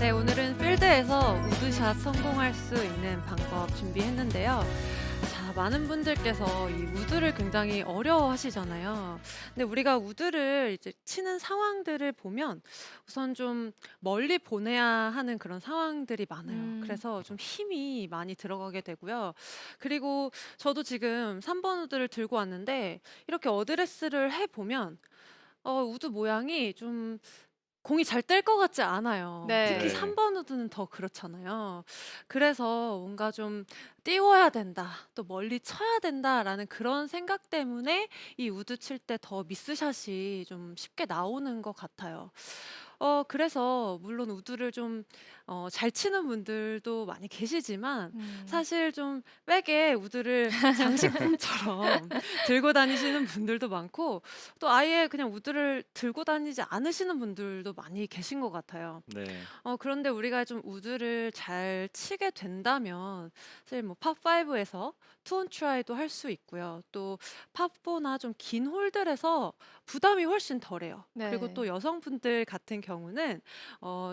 네, 오늘은 필드에서 우드샷 성공할 수 있는 방법 준비했는데요. 자, 많은 분들께서 이 우드를 굉장히 어려워하시잖아요. 근데 우리가 우드를 이제 치는 상황들을 보면 우선 좀 멀리 보내야 하는 그런 상황들이 많아요. 음. 그래서 좀 힘이 많이 들어가게 되고요. 그리고 저도 지금 3번 우드를 들고 왔는데 이렇게 어드레스를 해보면 우드 모양이 좀 공이 잘 뜰 것 같지 않아요. 특히 네. 3 네. 번 우드는 더 그렇잖아요. 그래서 뭔가 좀 '띄워야 된다. 또 멀리 쳐야 된다.'라는 그런 생각 때문에 이 우드 칠 때 더 미스샷이 좀 쉽게 나오는 것 같아요. 그래서 물론 우드를 좀 잘 치는 분들도 많이 계시지만 음. 사실 좀 백에 우드를 장식품처럼 들고 다니시는 분들도 많고 또 아예 그냥 우드를 들고 다니지 않으시는 분들도 많이 계신 것 같아요. 네. 그런데 우리가 좀 우드를 잘 치게 된다면 사실 뭐 팝5 에서 투온 트라이도 할 수 있고요. 또 팝4나 좀 긴 홀들에서 부담이 훨씬 덜해요. 그리고 네. 또 여성분들 같은 경우는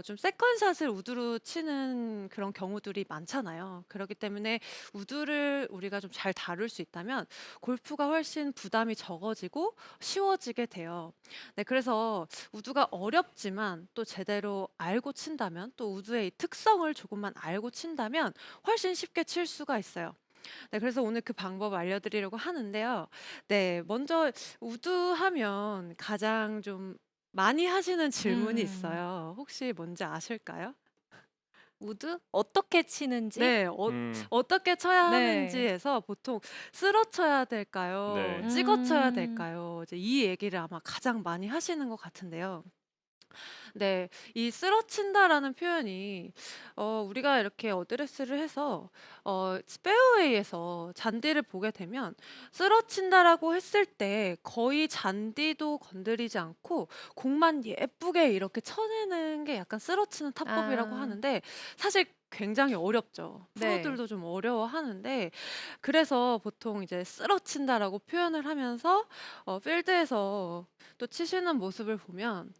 좀 세컨샷을 우드로 치는 그런 경우들이 많잖아요. 그렇기 때문에 우드를 우리가 좀 잘 다룰 수 있다면 골프가 훨씬 부담이 적어지고 쉬워지게 돼요. 네, 그래서 우드가 어렵지만 또 제대로 알고 친다면 또 우드의 이 특성을 조금만 알고 친다면 훨씬 쉽게 칠 수가 있어요. 네, 그래서 오늘 그 방법 알려드리려고 하는데요. 네, 먼저 우드 하면 가장 좀 많이 하시는 질문이 음. 있어요. 혹시 뭔지 아실까요? 우드? 어떻게 치는지? 네. 음. 어떻게 쳐야 네. 하는지에서 보통 쓸어 쳐야 될까요? 네. 찍어 쳐야 음. 될까요? 이제 이 얘기를 아마 가장 많이 하시는 것 같은데요. 네. 이 쓰러친다라는 표현이 우리가 이렇게 어드레스를 해서 페어웨이에서 잔디를 보게 되면 쓰러친다라고 했을 때 거의 잔디도 건드리지 않고 공만 예쁘게 이렇게 쳐내는 게 약간 쓰러치는 타법이라고 아. 하는데 사실 굉장히 어렵죠. 네. 프로들도 좀 어려워하는데 그래서 보통 이제 쓰러친다라고 표현을 하면서 필드에서 또 치시는 모습을 보면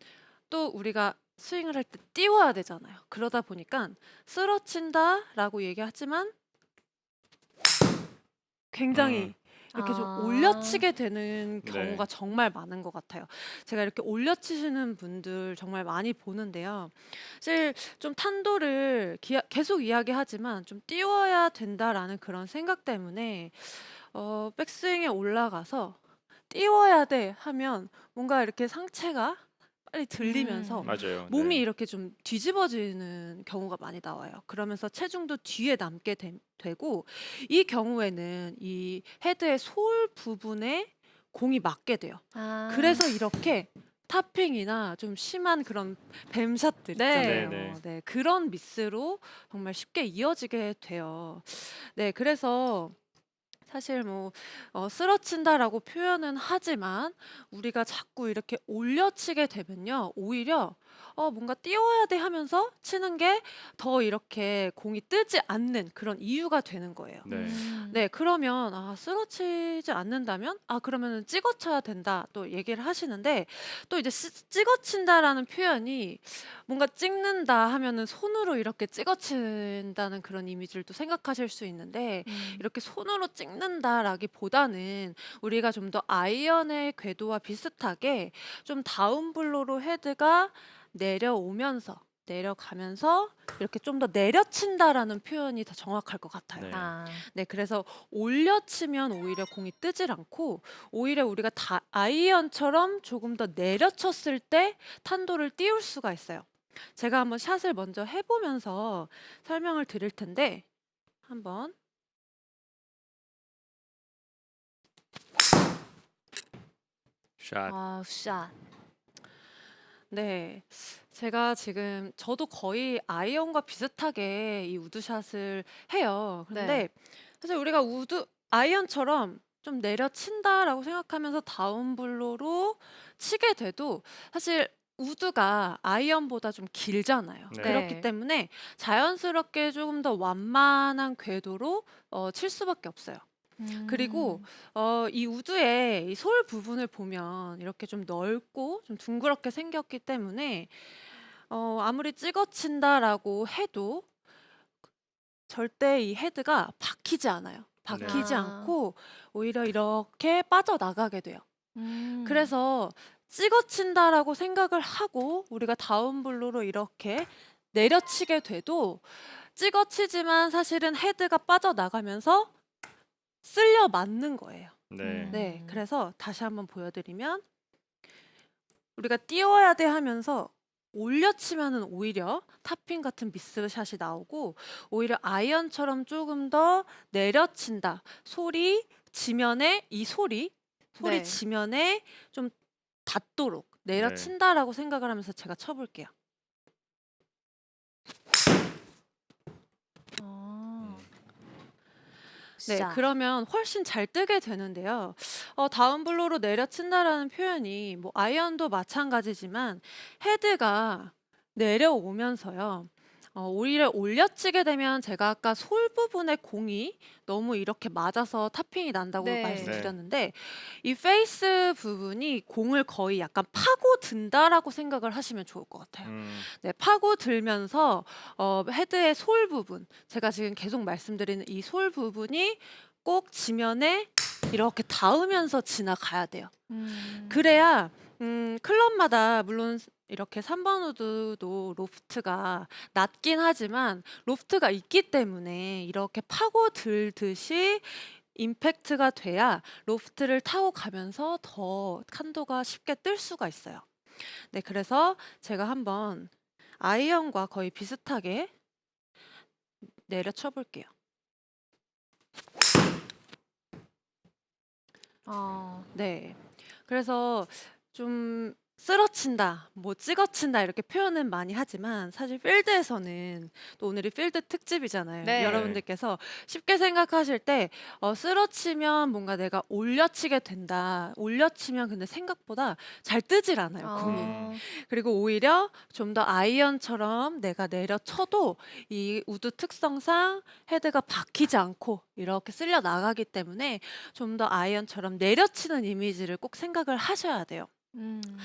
또 우리가 스윙을 할 때 띄워야 되잖아요. 그러다 보니까 쓰러친다라고 얘기하지만 음. 굉장히 이렇게 좀 아. 올려치게 되는 경우가 네. 정말 많은 것 같아요. 제가 이렇게 올려치시는 분들 정말 많이 보는데요. 사실 좀 탄도를 계속 이야기하지만 좀 띄워야 된다라는 그런 생각 때문에 백스윙에 올라가서 띄워야 돼 하면 뭔가 이렇게 상체가 빨리 들리면서 음. 맞아요. 몸이 네. 이렇게 좀 뒤집어지는 경우가 많이 나와요. 그러면서 체중도 뒤에 남게 되고 이 경우에는 이 헤드의 솔 부분에 공이 맞게 돼요. 아. 그래서 이렇게 타핑이나 좀 심한 그런 뱀샷들 네. 있잖아요. 네네. 네, 그런 미스로 정말 쉽게 이어지게 돼요. 네, 그래서 사실 뭐 쓰러친다라고 표현은 하지만 우리가 자꾸 이렇게 올려치게 되면요. 오히려 뭔가 띄워야 돼 하면서 치는 게 더 이렇게 공이 뜨지 않는 그런 이유가 되는 거예요. 네. 음. 네, 그러면 쓰러지지 않는다면 그러면은 찍어 쳐야 된다 또 얘기를 하시는데 또 이제 찍어 친다라는 표현이 뭔가 찍는다 하면은 손으로 이렇게 찍어 친다는 그런 이미지를 또 생각하실 수 있는데 음. 이렇게 손으로 찍는다라기보다는 우리가 좀 더 아이언의 궤도와 비슷하게 좀 다운블로로 헤드가 내려오면서 내려가면서 이렇게 좀 더 내려친다라는 표현이 더 정확할 것 같아요. 네. 아. 네, 그래서 올려치면 오히려 공이 뜨질 않고 오히려 우리가 다 아이언처럼 조금 더 내려쳤을 때 탄도를 띄울 수가 있어요. 제가 한번 샷을 먼저 해보면서 설명을 드릴 텐데 한번. 샷. 아 샷. 네. 제가 지금 저도 거의 아이언과 비슷하게 이 우드샷을 해요. 네. 근데 사실 우리가 아이언처럼 좀 내려친다라고 생각하면서 다운블로로 치게 돼도 사실 우드가 아이언보다 좀 길잖아요. 네. 그렇기 네. 때문에 자연스럽게 조금 더 완만한 궤도로 칠 수밖에 없어요. 그리고 음. 이 우드의 이 솔 부분을 보면 이렇게 좀 넓고 좀 둥그렇게 생겼기 때문에 아무리 찍어친다라고 해도 절대 이 헤드가 박히지 않아요. 박히지 네. 않고 오히려 이렇게 빠져나가게 돼요. 그래서 찍어친다라고 생각을 하고 우리가 다운블로로 이렇게 내려치게 돼도 찍어치지만 사실은 헤드가 빠져나가면서 쓸려 맞는 거예요. 네. 네, 그래서 다시 한번 보여드리면 우리가 띄워야 돼 하면서 올려치면은 오히려 탑핑 같은 미스샷이 나오고 오히려 아이언처럼 조금 더 내려친다. 소리 지면에 이 소리 네. 지면에 좀 닿도록 네. 내려친다라고 생각을 하면서 제가 쳐볼게요. 어. 네, 샷. 그러면 훨씬 잘 뜨게 되는데요. 다운블로로 내려친다라는 표현이 뭐 아이언도 마찬가지지만 헤드가 내려오면서요. 오히려 올려치게 되면 제가 아까 솔 부분에 공이 너무 이렇게 맞아서 탑핑이 난다고 네. 말씀드렸는데 이 페이스 부분이 공을 거의 약간 파고든다라고 생각을 하시면 좋을 것 같아요. 네, 파고들면서 헤드의 솔 부분, 제가 지금 계속 말씀드리는 이 솔 부분이 꼭 지면에 이렇게 닿으면서 지나가야 돼요. 그래야 클럽마다 물론 이렇게 3번 우드도 로프트가 낮긴 하지만 로프트가 있기 때문에 이렇게 파고들듯이 임팩트가 돼야 로프트를 타고 가면서 더 칸도가 쉽게 뜰 수가 있어요. 네, 그래서 제가 한번 아이언과 거의 비슷하게 내려쳐 볼게요. 네. 그래서 좀 쓰러친다, 뭐 찍어친다 이렇게 표현은 많이 하지만 사실 필드에서는 또 오늘이 필드 특집이잖아요. 네. 여러분들께서 쉽게 생각하실 때 쓰러치면 뭔가 내가 올려치게 된다. 올려치면 근데 생각보다 잘 뜨질 않아요, 공이. 그리고 오히려 좀 더 아이언처럼 내가 내려쳐도 이 우드 특성상 헤드가 박히지 않고 이렇게 쓸려 나가기 때문에 좀 더 아이언처럼 내려치는 이미지를 꼭 생각을 하셔야 돼요.